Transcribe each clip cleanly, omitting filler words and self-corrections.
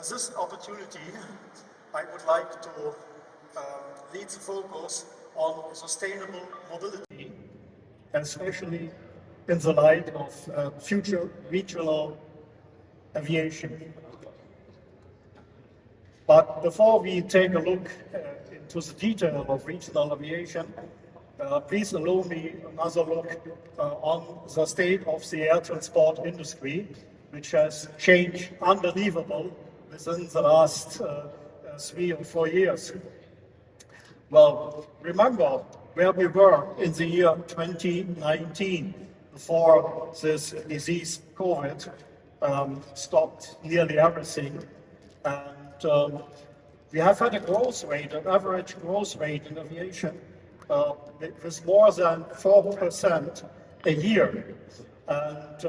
with this opportunity, I would like to lead the focus on sustainable mobility, especially in the light of future regional aviation. But before we take a look into the detail of regional aviation, please allow me another look on the state of the air transport industry, which has changed unbelievable within the last 3 or 4 years. Well, remember where we were in the year 2019 before this disease, COVID, stopped nearly everything. And we have had a growth rate, an average growth rate in aviation with more than 4% a year. And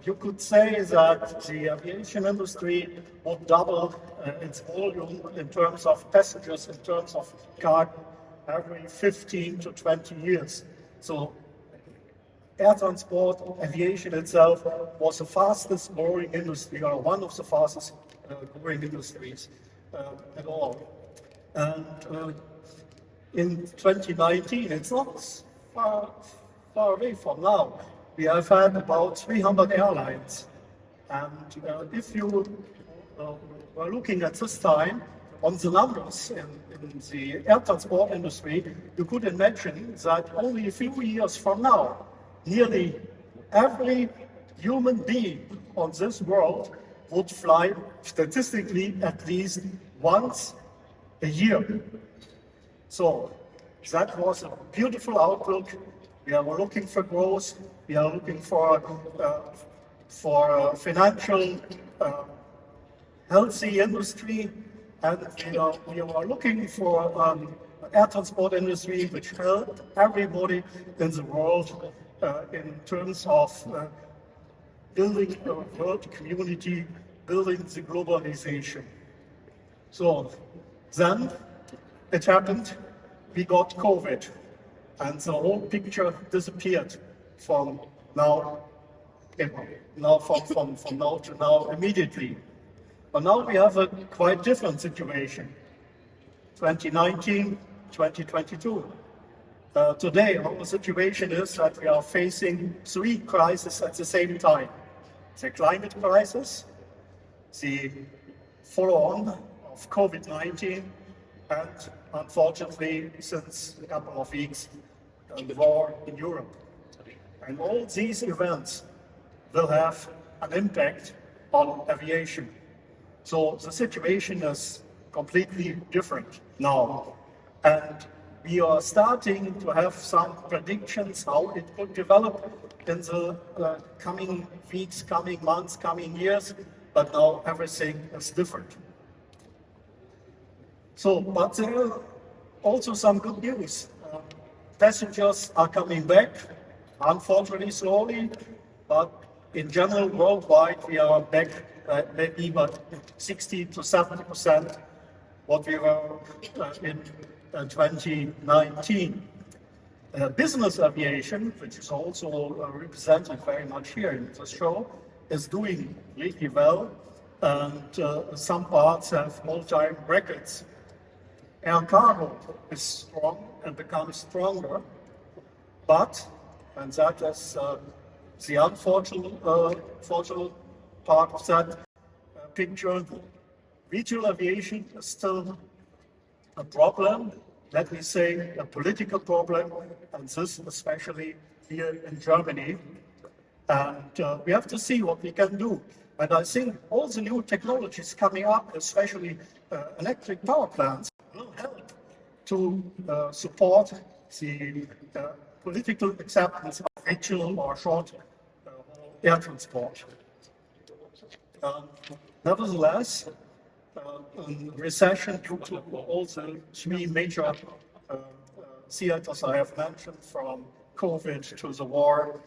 you could say that the aviation industry would double its volume in terms of passengers, in terms of cargo, every 15 to 20 years. So air transport, aviation itself was the fastest growing industry, or one of the fastest growing industries at all. And in 2019, it's not far away from now. We have had about 300 airlines. And if you were looking at this time on the numbers in the air transport industry, you could imagine that only a few years from now, nearly every human being on this world would fly statistically at least once a year. So that was a beautiful outlook. We are looking for growth. We are looking for financial healthy industry, and we are looking for air transport industry which helped everybody in the world in terms of building a world community, building the globalization. So then it happened, we got COVID, and the whole picture disappeared from now from now to now immediately. But now we have a quite different situation. 2019, 2022. Today, our situation is that we are facing 3 crises at the same time. The climate crisis, the follow-on of COVID-19, and unfortunately, since a couple of weeks, the war in Europe. And all these events will have an impact on aviation. So the situation is completely different now. And we are starting to have some predictions how it could develop in the coming weeks, coming months, coming years, but now everything is different. So, but there are also some good news. Passengers are coming back, unfortunately slowly, but in general worldwide we are back maybe about 60 to 70% what we were in 2019. Business aviation, which is also represented very much here in the show, is doing really well, and some parts have all-time records. Air cargo is strong and becomes stronger, but, and that is the unfortunate part of that picture, regional aviation is still a problem, let me say a political problem, and this especially here in Germany. And we have to see what we can do. And I think all the new technologies coming up, especially electric power plants, will help to support the political acceptance of regional or short air transport. Nevertheless, recession due to all the 3 major theaters I have mentioned, from COVID to the war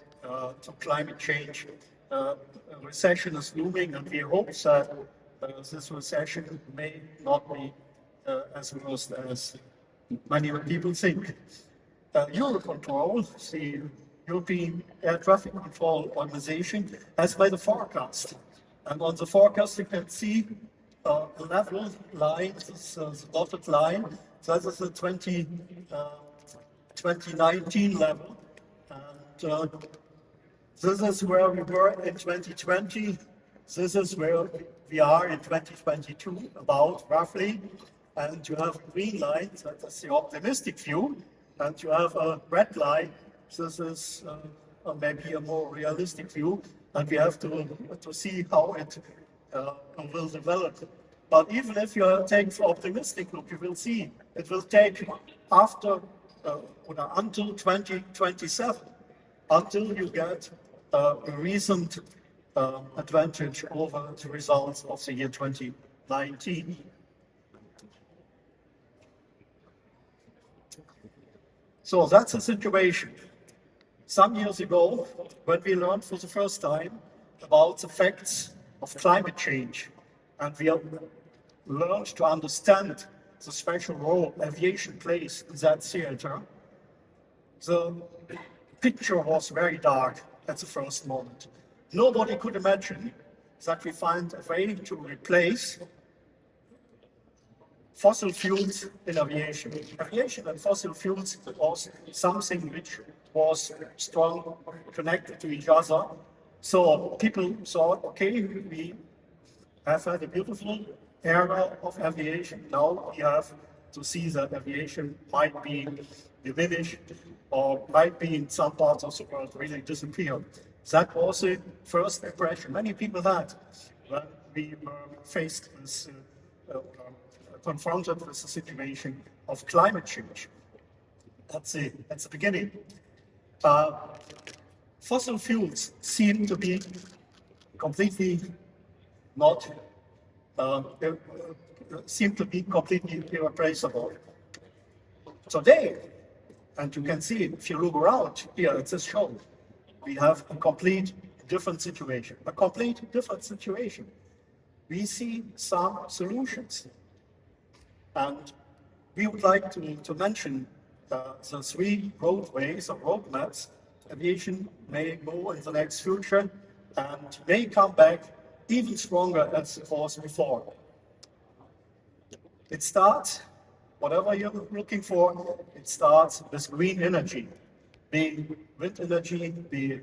to climate change, recession is looming, and we hope that this recession may not be as worse as many people think. Eurocontrol, the European Air Traffic Control Organization, has made a forecast And on the forecast, you can see a level line, this the dotted line. So this is the 2019 level. And this is where we were in 2020. This is where we are in 2022, about roughly. And you have a green line, that's the optimistic view. And you have a red line, this is maybe a more realistic view. And we have to see how it will develop. But even if you take the optimistic look, you will see it will take after until 2027, until you get a recent advantage over the results of the year 2019. So that's the situation. Some years ago, when we learned for the first time about the effects of climate change, and we have learned to understand the special role aviation plays in that theater, the picture was very dark at the first moment. Nobody could imagine that we find a way to replace fossil fuels in aviation. Aviation and fossil fuels was something which was strong connected to each other. So people thought, okay, we have had a beautiful era of aviation. Now we have to see that aviation might be diminished or might be in some parts of the world really disappear. That was the first impression many people had when we were faced with, confronted with the situation of climate change. That's the beginning. Fossil fuels seem to be completely irreplaceable. Today, and you can see it if you look around here at this show, we have a complete different situation. We see some solutions. And we would like to mention the three roadways or roadmaps aviation may go in the next future and may come back even stronger as it was before. It starts, whatever you're looking for, it starts with green energy, be wind energy, be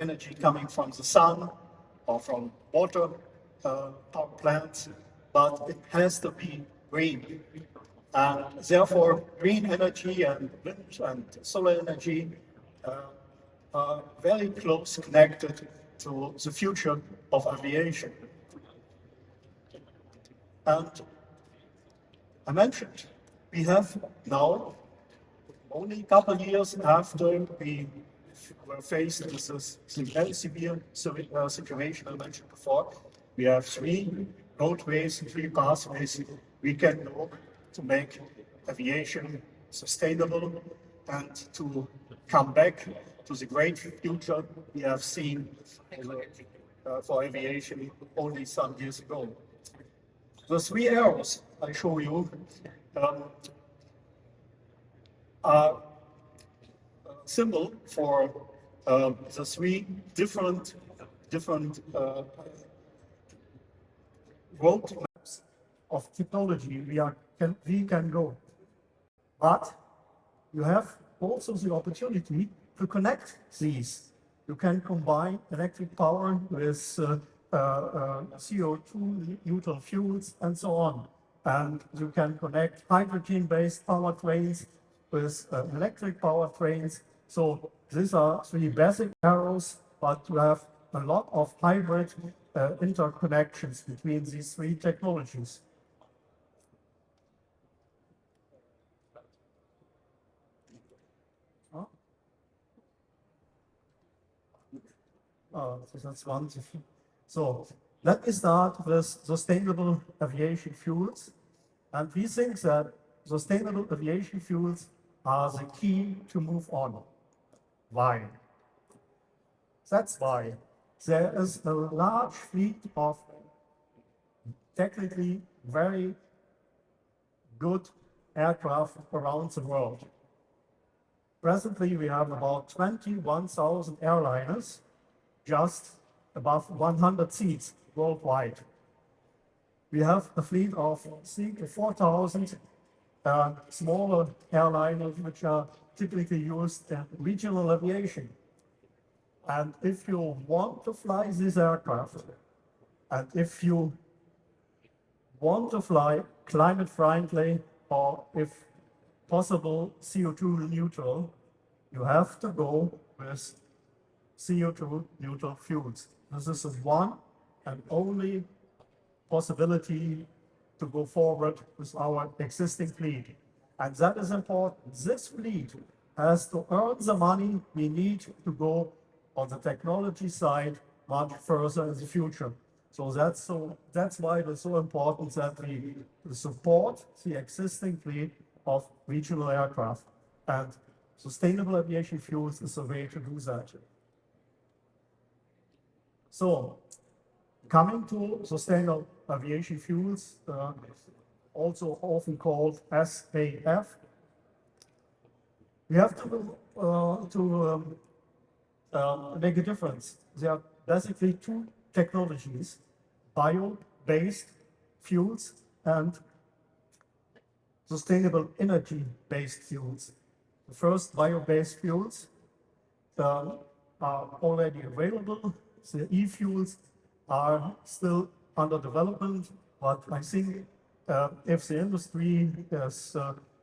energy coming from the sun or from water power plants, but it has to be green. And therefore, green energy and wind and solar energy are very close connected to the future of aviation. And I mentioned, we have now, only a couple of years after we were faced with this very severe situation I mentioned before, we have three roadways, three pathways we can go to make aviation sustainable and to come back to the great future we have seen for aviation only some years ago. The three arrows I show you are a symbol for the three different roadmaps of technology we can go. But you have also the opportunity to connect these. You can combine electric power with CO2 neutral fuels and so on. And you can connect hydrogen-based powertrains with electric powertrains. So these are three basic arrows, but you have a lot of hybrid interconnections between these three technologies. So that's one. So let me start with sustainable aviation fuels. And we think that sustainable aviation fuels are the key to move on. Why? That's why there is a large fleet of technically very good aircraft around the world. Presently, we have about 21,000 airliners, just above 100 seats. worldwide. We have a fleet of 4,000 smaller airliners which are typically used in regional aviation. And if you want to fly this aircraft, and if you want to fly climate friendly or if possible CO2 neutral, you have to go with CO2 neutral fuels. This is the one and only possibility to go forward with our existing fleet. And that is important. This fleet has to earn the money we need to go on the technology side much further in the future. So that's why it is so important that we support the existing fleet of regional aircraft. And sustainable aviation fuels is a way to do that. So, coming to sustainable aviation fuels, also often called SAF, we have to make a difference. There are basically two technologies: bio-based fuels and sustainable energy-based fuels. The first bio-based fuels are already available. The e-fuels are still under development, but I think if the industry is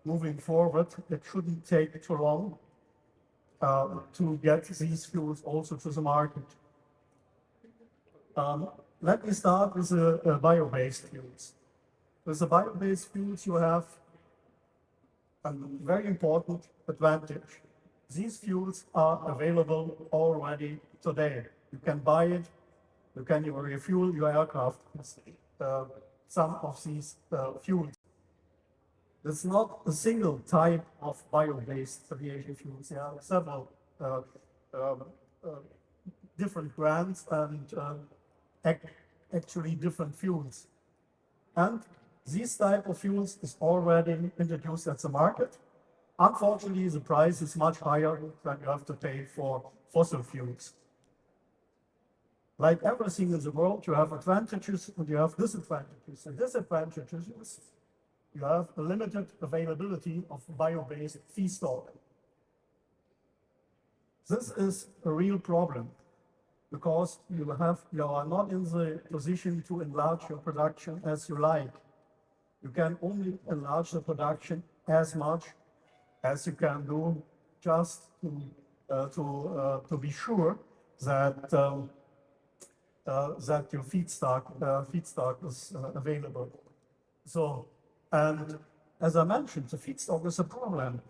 moving forward, it shouldn't take too long to get these fuels also to the market. Let me start with the bio-based fuels. With the bio-based fuels, you have a very important advantage. These fuels are available already today. You can buy it, you can refuel your aircraft with some of these fuels. It's not a single type of bio-based aviation fuels. There are several different brands and actually different fuels. And this type of fuels is already introduced at the market. Unfortunately, the price is much higher than you have to pay for fossil fuels. Like everything in the world, you have advantages and you have disadvantages. The disadvantages is you have a limited availability of bio-based feedstock. This is a real problem because you are not in the position to enlarge your production as you like. You can only enlarge the production as much as you can do just to be sure that that your feedstock is available. So, and as I mentioned, the feedstock is a problem.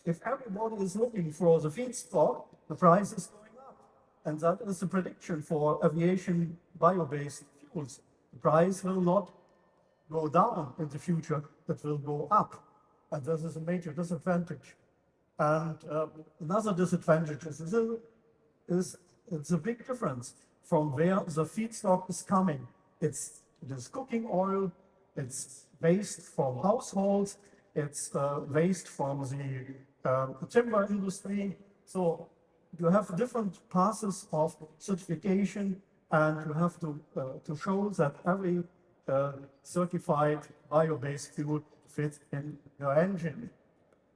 If everybody is looking for the feedstock, the price is going up. And that is the prediction for aviation bio-based fuels. The price will not go down in the future, it will go up. And this is a major disadvantage. And another disadvantage is it's a big difference from where the feedstock is coming. It is cooking oil, it's waste from households, it's waste from the timber industry. So you have different passes of certification, and you have to show that every certified bio-based fuel fits in your engine.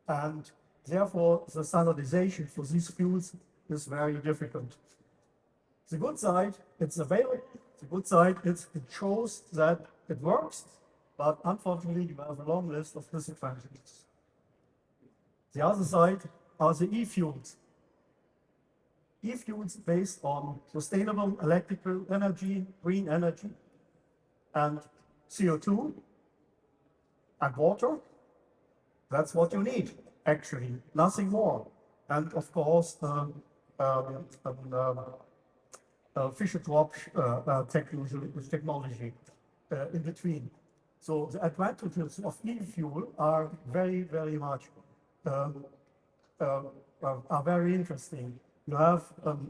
And therefore, the standardization for these fuels is very difficult. The good side, it's available. The good side is it shows that it works, but unfortunately, you have a long list of disadvantages. The other side are the e-fuels. E-fuels based on sustainable electrical energy, green energy, and CO2 and water. That's what you need, actually, nothing more. And of course, Fischer-Tropsch technology in between. So the advantages of e-fuel are very, very much are very interesting. You have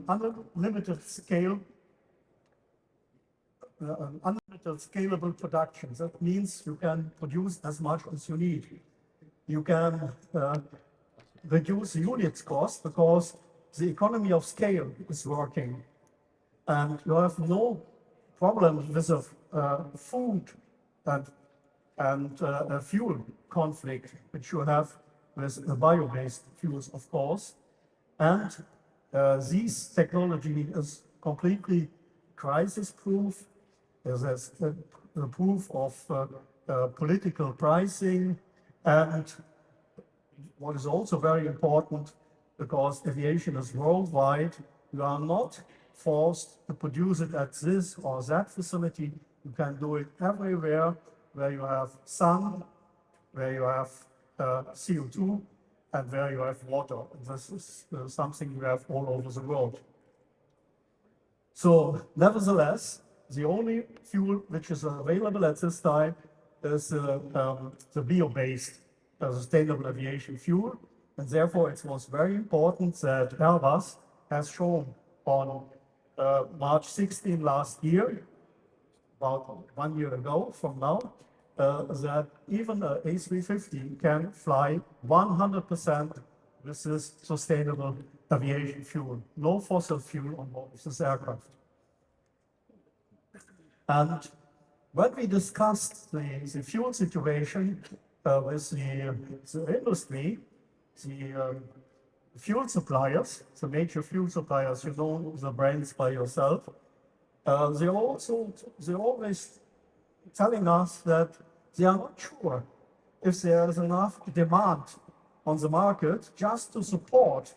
unlimited scale, unlimited scalable production. That means you can produce as much as you need. You can reduce units cost because the economy of scale is working. And you have no problem with food and a fuel conflict, which you have with the bio-based fuels, of course. And this technology is completely crisis-proof. There's a proof of political pricing, and what is also very important, because aviation is worldwide, you are not forced to produce it at this or that facility. You can do it everywhere where you have sun, where you have CO2, and where you have water. This is something you have all over the world. So, nevertheless, the only fuel which is available at this time is the bio-based sustainable aviation fuel, and therefore it was very important that Airbus has shown on March 16 last year, about 1 year ago from now, that even a A350 can fly 100% with this sustainable aviation fuel. No fossil fuel on board this aircraft. And when we discussed the fuel situation with the industry, the fuel suppliers, the major fuel suppliers, you know the brands by yourself, they're always telling us that they are not sure if there is enough demand on the market just to support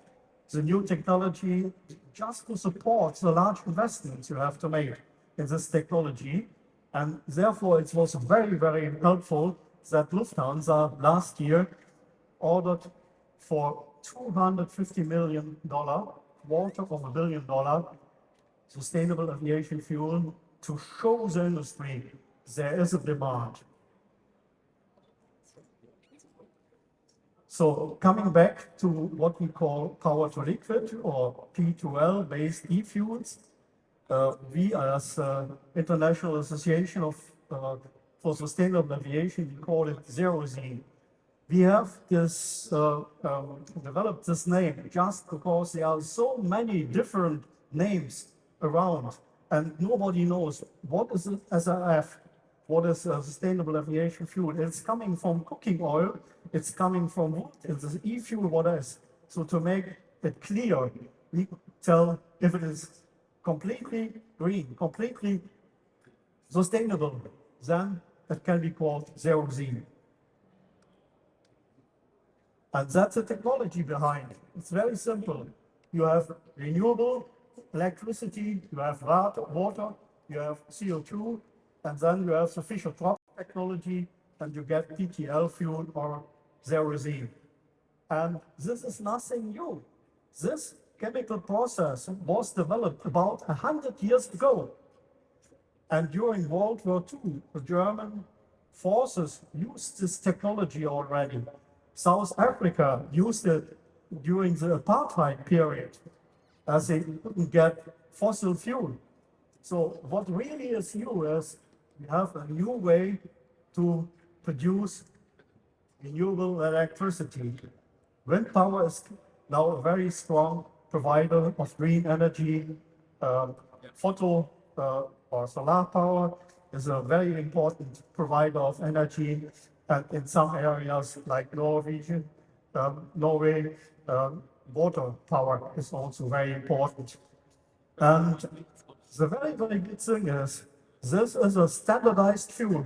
the new technology, just to support the large investments you have to make in this technology. And therefore, it was very, very helpful that Lufthansa last year ordered for $250 million, $250 million sustainable aviation fuel to show the industry there is a demand. So coming back to what we call power to liquid or P2L based e-fuels, we as International Association for Sustainable Aviation, we call it ZeroZ. We have this developed this name just because there are so many different names around, and nobody knows what is it SAF, what is sustainable aviation fuel. It's coming from cooking oil, it's coming from wood, it's e-fuel, what else? So to make it clear, we tell if it is completely green, completely sustainable, then it can be called ZeroZ. And that's the technology behind it. It's very simple. You have renewable electricity, you have water, you have CO2, and then you have the Fischer-Tropsch technology, and you get PTL fuel or ZeroZ. And this is nothing new. This chemical process was developed about 100 years ago. And during World War II, the German forces used this technology already. South Africa used it during the apartheid period, as they couldn't get fossil fuel. So what really is new is we have a new way to produce renewable electricity. Wind power is now a very strong provider of green energy. Photo or solar power is a very important provider of energy. And in some areas like Norway, water power is also very important. And the very, very good thing is, this is a standardized fuel.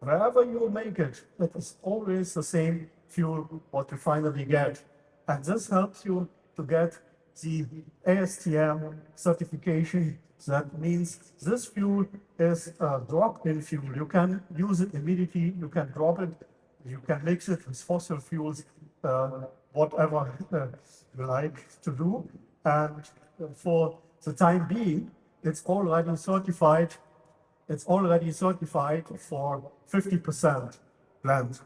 Wherever you make it, it is always the same fuel what you finally get. And this helps you to get the ASTM certification. That means this fuel is a drop-in fuel. You can use it immediately, you can drop it, you can mix it with fossil fuels, whatever you like to do. And for the time being, it's already certified. It's already certified for 50% blend.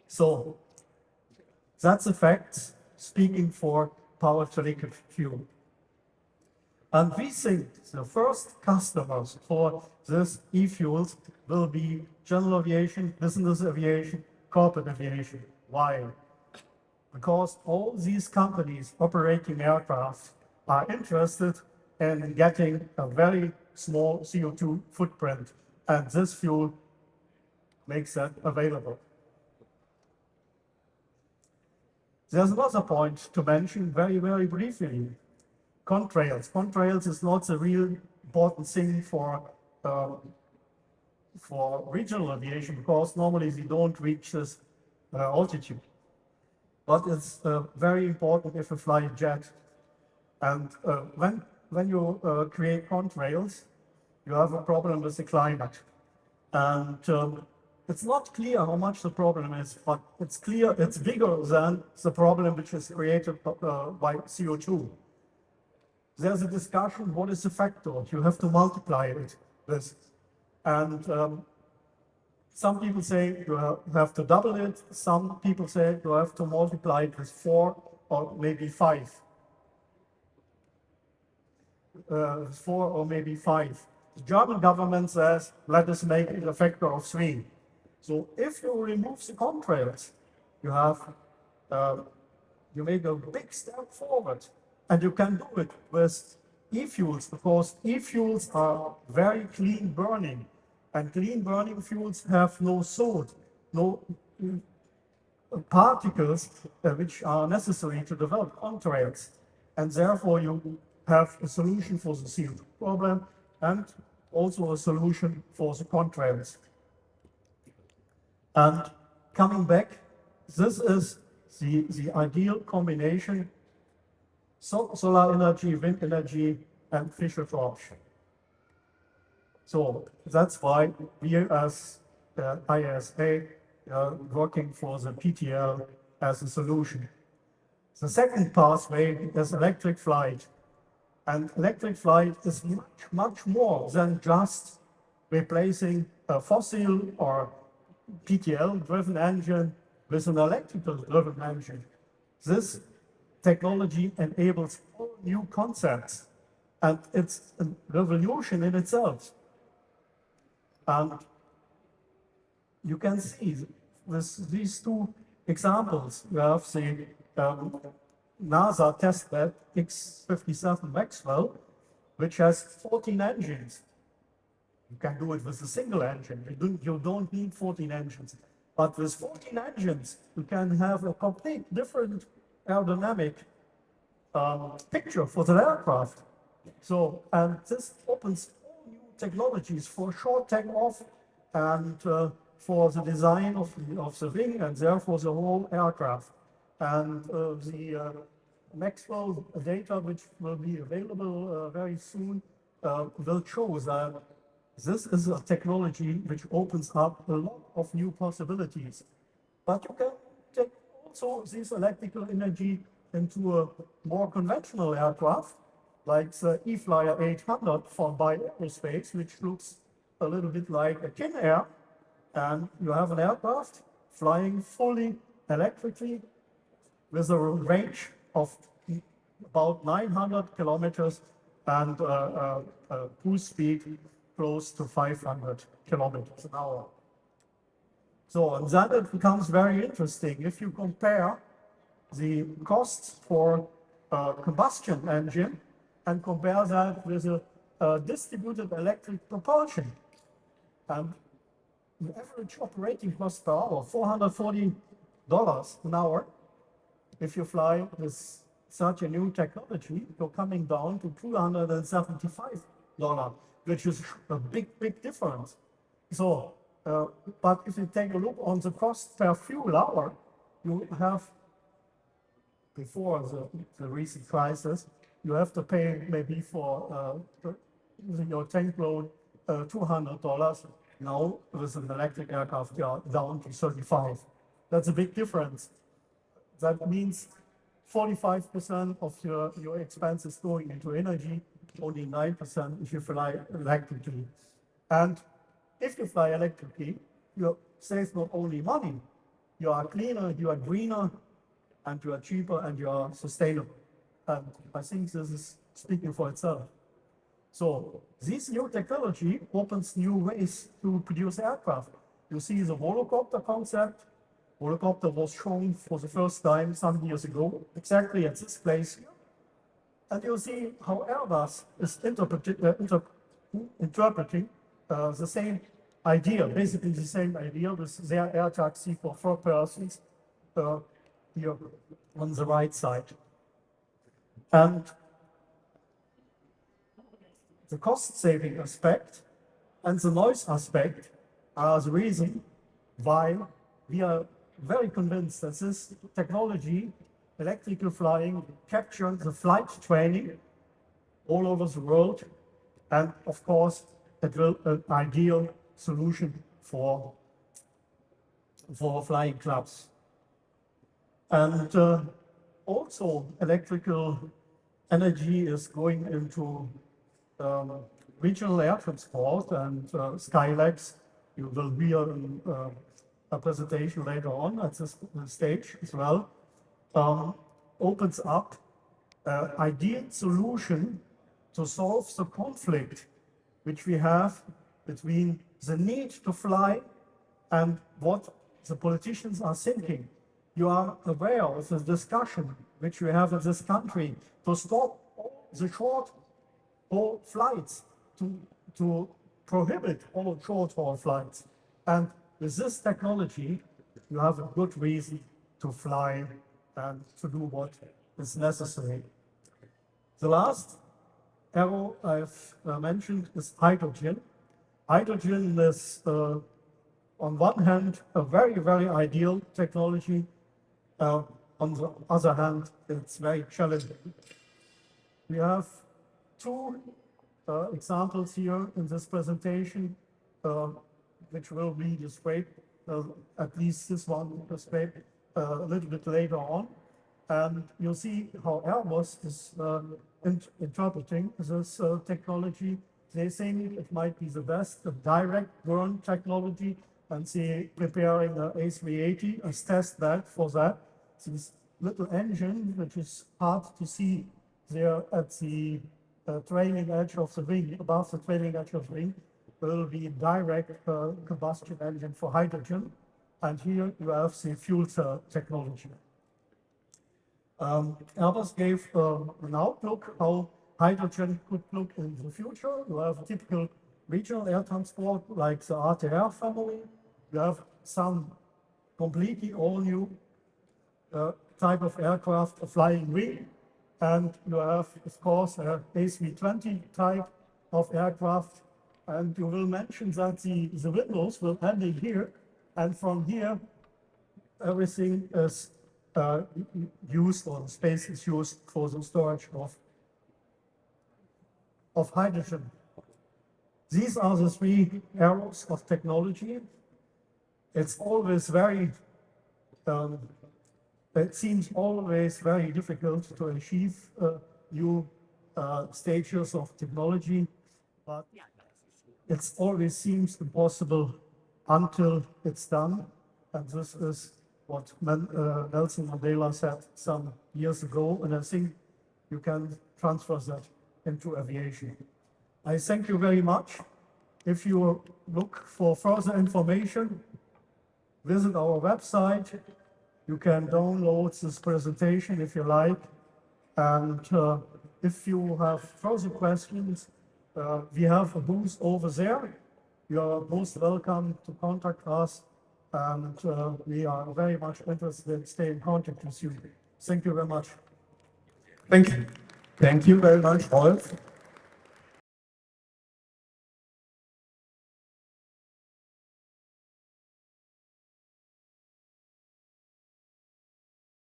So that's a fact, speaking for power to liquid fuel. And we think the first customers for this e-fuels will be general aviation, business aviation, corporate aviation. Why? Because all these companies operating aircraft are interested in getting a very small CO2 footprint, and this fuel makes that available. There's another point to mention very, very briefly. Contrails. Contrails is not the real important thing for regional aviation, because normally they don't reach this altitude. But it's very important if you fly a jet. And when you create contrails, you have a problem with the climate. And it's not clear how much the problem is, but it's clear it's bigger than the problem which is created by CO2. There's a discussion, what is the factor? You have to multiply it with. And some people say you have to double it. Some people say you have to multiply it with 4 or maybe 5. 4 or maybe 5. The German government says, let us make it a factor of 3. So if you remove the contrails, you have you make a big step forward, and you can do it with e-fuels, because e-fuels are very clean burning, and clean burning fuels have no salt, no particles which are necessary to develop contrails, and therefore you have a solution for the CO2 problem and also a solution for the contrails. And coming back, this is the ideal combination: solar energy, wind energy, and fission torch. So that's why we as IASA are working for the PTL as a solution. The second pathway is electric flight. And electric flight is much, much more than just replacing a fossil or PTL-driven engine with an electrical-driven engine. This technology enables all new concepts, and it's a revolution in itself. And you can see with these two examples, you have the NASA testbed X-57 Maxwell, which has 14 engines. You can do it with a single engine. You don't need 14 engines. But with 14 engines, you can have a complete different aerodynamic picture for the aircraft. So, and this opens all new technologies for short takeoff and for the design of the wing, and therefore the whole aircraft. And the Maxwell data, which will be available very soon, will show that this is a technology which opens up a lot of new possibilities. But you can take also this electrical energy into a more conventional aircraft, like the eFlyer 800 from Aerospace, which looks a little bit like a Kin Air. And you have an aircraft flying fully electrically with a range of about 900 kilometers and a cruise speed close to 500 kilometers an hour. So, and then it becomes very interesting if you compare the costs for a combustion engine and compare that with a distributed electric propulsion. And the average operating cost per hour, $440 an hour. If you fly with such a new technology, you're coming down to $275, which is a big, big difference. So, but if you take a look on the cost per fuel hour, you have, before the recent crisis, you have to pay maybe for your tank load $200. Now, with an electric aircraft, you are down to 35. That's a big difference. That means 45% of your expenses going into energy, only 9% if you fly electrically. And if you fly electrically, you save not only money, you are cleaner, you are greener, and you are cheaper, and you are sustainable. And I think this is speaking for itself. So this new technology opens new ways to produce aircraft. You see the volocopter concept. Volocopter was shown for the first time some years ago, exactly at this place here. And you see how Airbus is interpreting the same idea, basically the same idea with their air taxi for 4 persons here on the right side. And the cost-saving aspect and the noise aspect are the reason why we are very convinced that this technology, electrical flying, captures the flight training all over the world, and of course it will an ideal solution for flying clubs. And also electrical energy is going into regional air transport, and Skylabs, you will hear in a presentation later on at this stage as well, opens up an ideal solution to solve the conflict which we have between the need to fly and what the politicians are thinking. You are aware of the discussion which we have in this country to stop all the short-haul flights, to prohibit all short-haul flights. And with this technology, you have a good reason to fly and to do what is necessary. The last arrow I've mentioned is hydrogen. Hydrogen is, on one hand, a very, very ideal technology. On the other hand, it's very challenging. We have 2 examples here in this presentation, which will be displayed, at least this one displayed a little bit later on. And you'll see how Airbus is interpreting this technology. They think it might be the best, a direct burn technology, and they're preparing an A380 as test bed for that. This little engine, which is hard to see there at the trailing edge of the wing, above the trailing edge of the wing, will be direct combustion engine for hydrogen. And here you have the fuel cell technology. Airbus gave an outlook how hydrogen could look in the future. You have a typical regional air transport like the RTR family. You have some completely all new type of aircraft, a flying wing. And you have, of course, a A320 type of aircraft. And you will mention that the windows will end in here. And from here, everything is used, or the space is used for the storage of hydrogen. These are the 3 arrows of technology. It's always very, it seems always very difficult to achieve new stages of technology, but it always seems impossible until it's done. And this is what Nelson Mandela said some years ago, and I think you can transfer that into aviation. I thank you very much. If you look for further information, visit our website. You can download this presentation if you like. And if you have further questions, we have a booth over there. You are most welcome to contact us. And we are very much interested in staying in contact with you. Thank you very much. Thank you. Thank you very much, Rolf.